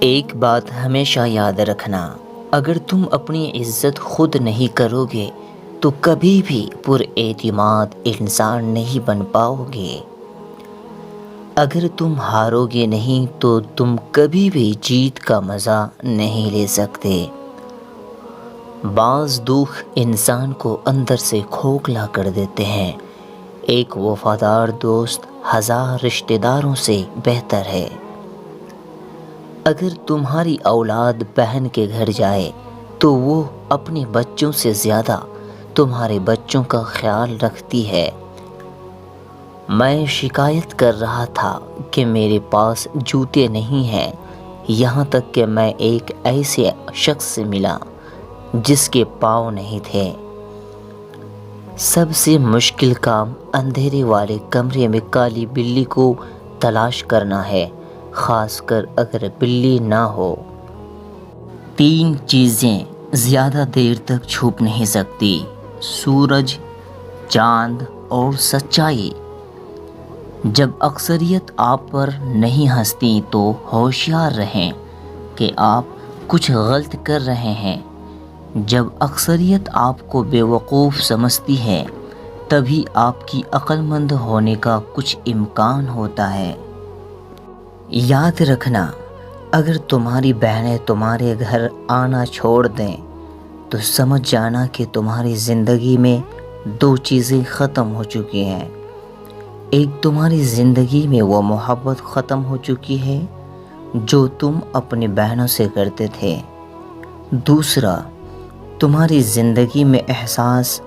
ایک بات ہمیشہ یاد رکھنا، اگر تم اپنی عزت خود نہیں کرو گے تو کبھی بھی پر اعتماد انسان نہیں بن پاؤ گے۔ اگر تم ہارو گے نہیں تو تم کبھی بھی جیت کا مزہ نہیں لے سکتے۔ بعض دکھ انسان کو اندر سے کھوکھلا کر دیتے ہیں۔ ایک وفادار دوست ہزار رشتہ داروں سے بہتر ہے۔ اگر تمہاری اولاد بہن کے گھر جائے تو وہ اپنے بچوں سے زیادہ تمہارے بچوں کا خیال رکھتی ہے۔ میں شکایت کر رہا تھا کہ میرے پاس جوتے نہیں ہیں، یہاں تک کہ میں ایک ایسے شخص سے ملا جس کے پاؤں نہیں تھے۔ سب سے مشکل کام اندھیرے والے کمرے میں کالی بلی کو تلاش کرنا ہے، خاص کر اگر بلی نہ ہو۔ 3 چیزیں زیادہ دیر تک چھپ نہیں سکتی: سورج، چاند اور سچائی۔ جب اکثریت آپ پر نہیں ہنستی تو ہوشیار رہیں کہ آپ کچھ غلط کر رہے ہیں۔ جب اکثریت آپ کو بیوقوف سمجھتی ہے تبھی آپ کی عقل مند ہونے کا کچھ امکان ہوتا ہے۔ یاد رکھنا، اگر تمہاری بہنیں تمہارے گھر آنا چھوڑ دیں تو سمجھ جانا کہ تمہاری زندگی میں 2 چیزیں ختم ہو چکی ہیں۔ ایک، تمہاری زندگی میں وہ محبت ختم ہو چکی ہے جو تم اپنی بہنوں سے کرتے تھے۔ دوسرا، تمہاری زندگی میں احساس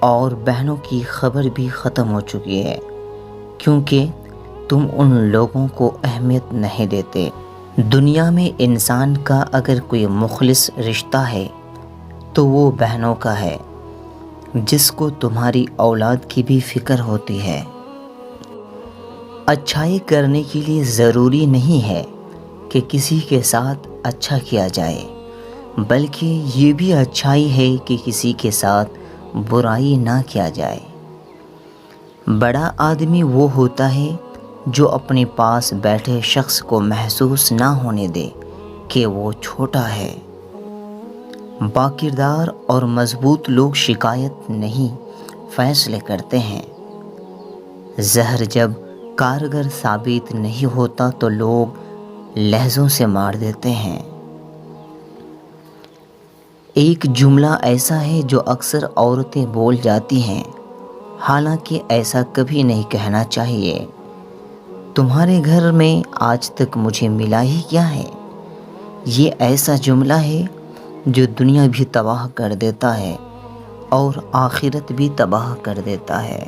اور بہنوں کی خبر بھی ختم ہو چکی ہے، کیونکہ تم ان لوگوں کو اہمیت نہیں دیتے۔ دنیا میں انسان کا اگر کوئی مخلص رشتہ ہے تو وہ بہنوں کا ہے، جس کو تمہاری اولاد کی بھی فکر ہوتی ہے۔ اچھائی کرنے کے لیے ضروری نہیں ہے کہ کسی کے ساتھ اچھا کیا جائے، بلکہ یہ بھی اچھائی ہے کہ کسی کے ساتھ برائی نہ کیا جائے۔ بڑا آدمی وہ ہوتا ہے جو اپنے پاس بیٹھے شخص کو محسوس نہ ہونے دے کہ وہ چھوٹا ہے۔ باکردار اور مضبوط لوگ شکایت نہیں، فیصلے کرتے ہیں۔ زہر جب کارگر ثابت نہیں ہوتا تو لوگ لہجوں سے مار دیتے ہیں۔ ایک جملہ ایسا ہے جو اکثر عورتیں بول جاتی ہیں، حالانکہ ایسا کبھی نہیں کہنا چاہیے: تمہارے گھر میں آج تک مجھے ملا ہی کیا ہے؟ یہ ایسا جملہ ہے جو دنیا بھی تباہ کر دیتا ہے اور آخرت بھی تباہ کر دیتا ہے۔